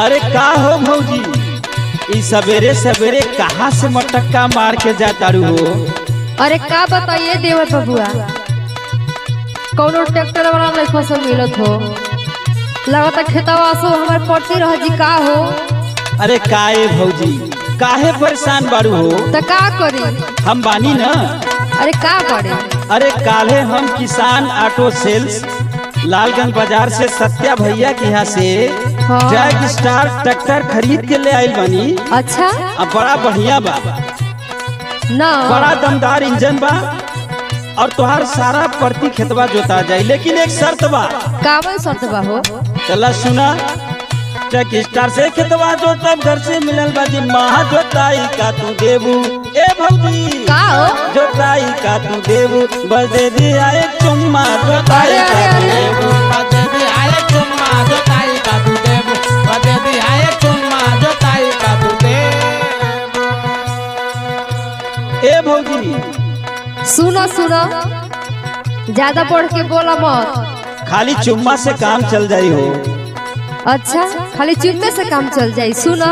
अरे का हो भौजी, ई सवेरे सवेरे कहाँ से मटक्का मार के जातारू हो? अरे का बताइए देवर बबुआ, कौनो ट्रैक्टर वाला नहीं फसल मिलत हो, लगता खेतवा सो हमारे पड़ती रह जी का हो। अरे काहे भौजी, काहे परेशान बारू हो? तो का करी, हम बानी ना। अरे का करे। अरे काले हम किसान ऑटो सेल्स लालगंज बाजार से सत्या भैया के यहाँ से ट्रैक स्टार ट्रैक्टर खरीद के ले आइल बानी। अच्छा, अब बड़ा बढ़िया बा ना बड़ा दमदार इंजन बा और तुहार सारा प्रति खेतवा जोता जाए, लेकिन एक शर्त बा। कावन शर्त बा हो? चला सुना, ट्रैक स्टार से खेतवा जोतब घर से मिलल बा जी महा जोताई का तू देबू। ए भौजी का हो? जोताई का तू देबू, बस दे दिया एक चुम्मा जोताई का तू देबू। बस दे दिया एक चुम्मा जोताई का तू देबू, बस दे दिया एक चुम्मा जोताई का तू देबू। ए भौजी सुनो सुनो, ज्यादा बढ़ के बोला मत। खाली चुम्मा से काम चल जाई हो। अच्छा, खाली चुम्मे से काम चल जाई। सुनो,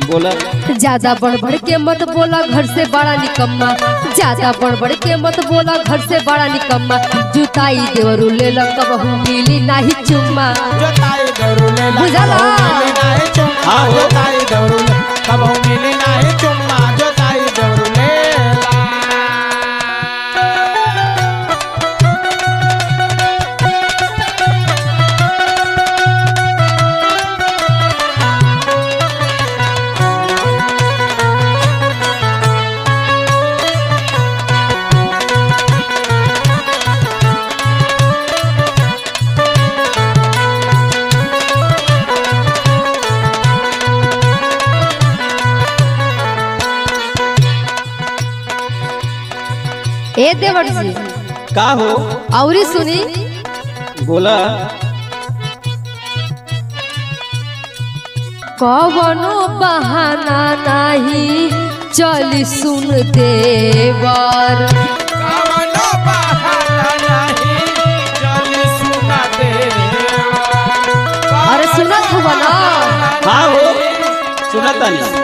बोला ज्यादा बढ़ बढ़ के मत बोला, घर से बड़ा निकम्मा। ज्यादा बढ़ बढ़ के मत बोला, घर से बड़ा निकम्मा। जुताई देवरू ले लो कबहू मिली नाही चुम्मा। जोताई देवरू ले ला बुझला? मिली नाही चुम्मा। हाँ हो। जोताई देवरू ले कबहू मिली नाही चुम्मा। जोताई देवरू ले ला। ए देवर जी, का हो? औरी सुनी, बोला कवनो बहाना नहीं चली सुन देवर। कवनो बहाना नहीं चली सुना देवर। अरे सुनत हुआ ना? हाँ हो, सुना तानी।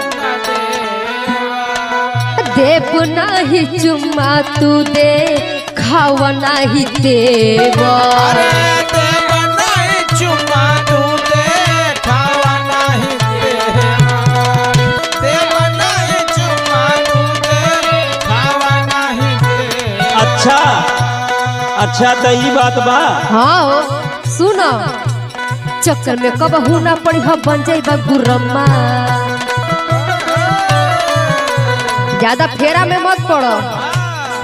देव नाही चुम्मा तू दे, खावा नाही देवर। अरे देव नहीं चुम्मा तू दे, खावा नहीं देवर। देव नहीं चुम्मा तू दे, खावा नहीं देवर। अच्छा अच्छा, तो ई बात बा। हाँ हो, सुनो, चक्कर में कबहू ना पड़ी हो, बन जाई बा गुरम्मा। ज्यादा फेरा में मत पड़ो,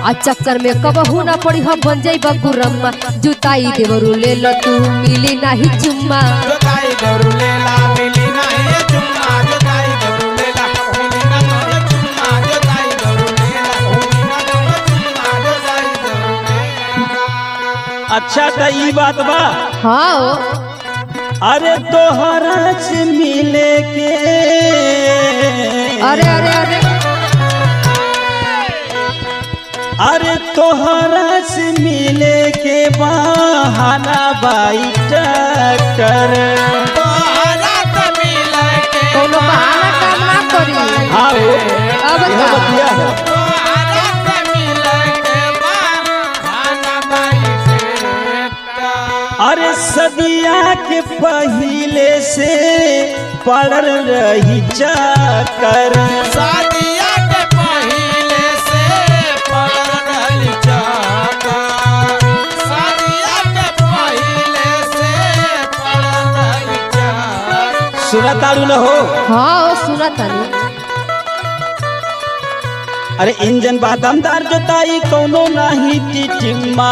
आ चक्कर में कबहू ना पड़ी हो, बन जाई बा गुरम्मा। जुताई देवरू ले लो तू मिली नाही चुम्मा। जोताई देवरू ले ला मिली नहीं चुम्मा। जोताई देवरू ले ला मिली नहीं चुम्मा। जोताई देवरू ले ला मिली नहीं चुम्मा। जोताई देवरू ले ला। अच्छा, तो ई बात बा। हाँ हो, अरे तोहरा से मिले के अरे अरे अरे अरे तोहरा से मिले के बहाना बाई ट्रैक्टर। तोहरा से मिले के कोनो बहाना काम ना करी। हाँ हो, अब यह का? बतिया है। तोहरा से मिले के बहाना बाई ट्रैक्टर। अरे सदिया के पहिले से पड़ल रही चक्कर। शादिया के पहिले से पड़ल रही चक्कर। शादिया के पहिले से पड़ल रही चक्कर। सुना तारू न हो? हाँ हो, सुना तानी। अरे इंजन बादमदार जोताई कौनो नाही टिटिमा।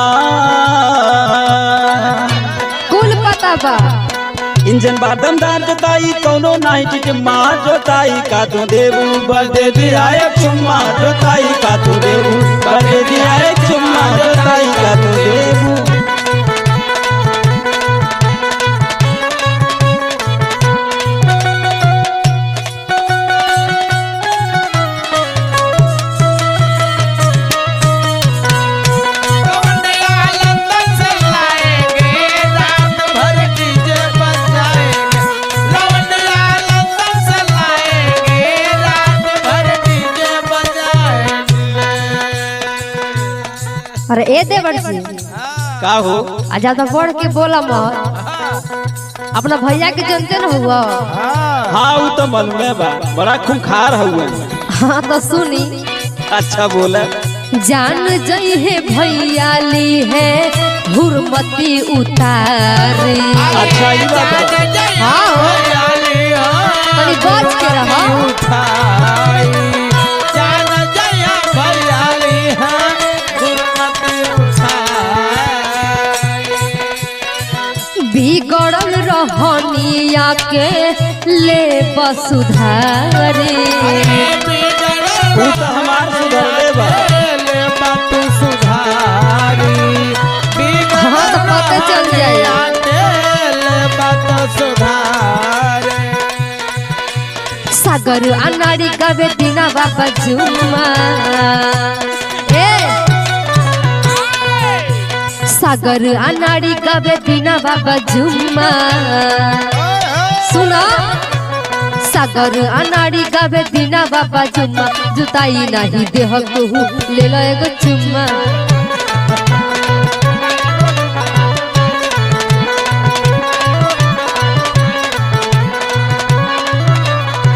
कुल पता बा। इंजन बादमदार जोताई कौनो नाही टिटिमा। जोताई का तू देबू, बस दे दिया एक चुम्मा। जोताई का तू देबू, बस दे दिया एक चुम्मा। जोताई का तू देबू। लवंडिया लंदन से लाएंगे, रात भर डीजे बजाएंगे। लवंडिया अरे ए देवर जी का हो? आ ज्यादा बढ़ के बोला मत। अपना भैया के जानते न हुआ। हाँ वो तो मालूम बा, बड़ा खूंखार हुआ। हाँ तो सुनी। अच्छा बोला। जान जई है भैया ली है हुरमती उतारी। अच्छा ये बात है। हाँ हो तनी बच के रहा। बिगड़ल रहनिया के ले बसुधारे। वो तो हमार सुधरले बा। हाँ तो पता चल जाएगा। सागर अनाड़ी गावे दीना बाबा जुम्मा। सागर अनाड़ी गावे दीना बाबा जुम्मा। सुना सागर अनाड़ी गावे दीना बाबा जुम्मा। जुताई नहीं देह कहू ले लो एगो चुम्मा।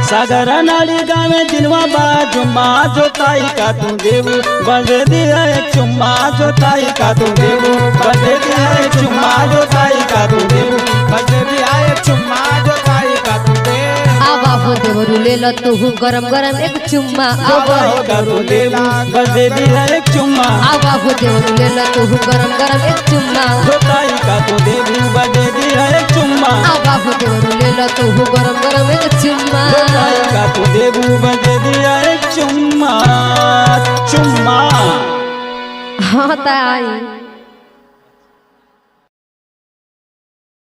सागर नाली गावे दिनवा बा जुम्मा जोताई का तू देबू बजे दिया एक चुम्मा जोताई का तू देबू बजे दिया एक चुम्मा जोताई का तू देबू बजे दिया एक चुम्मा जोताई का तू देबू। आवा हो देवरू ले लो तू गरम गरम एक चुम्मा। आवा हो का तू देबू बजे दिया एक चुम्मा। आवा हो देवरू ले लो तू गरम गरम एक चुम्मा। जोताई का तू देबू बजे दिया एक चुम्मा। आवा हो देवरू ले लो तू गरम गरम एक चुम्मा। जोताई का तू देबू बजे दिया एक चुम्मा। चुम्मा हाँ ताई।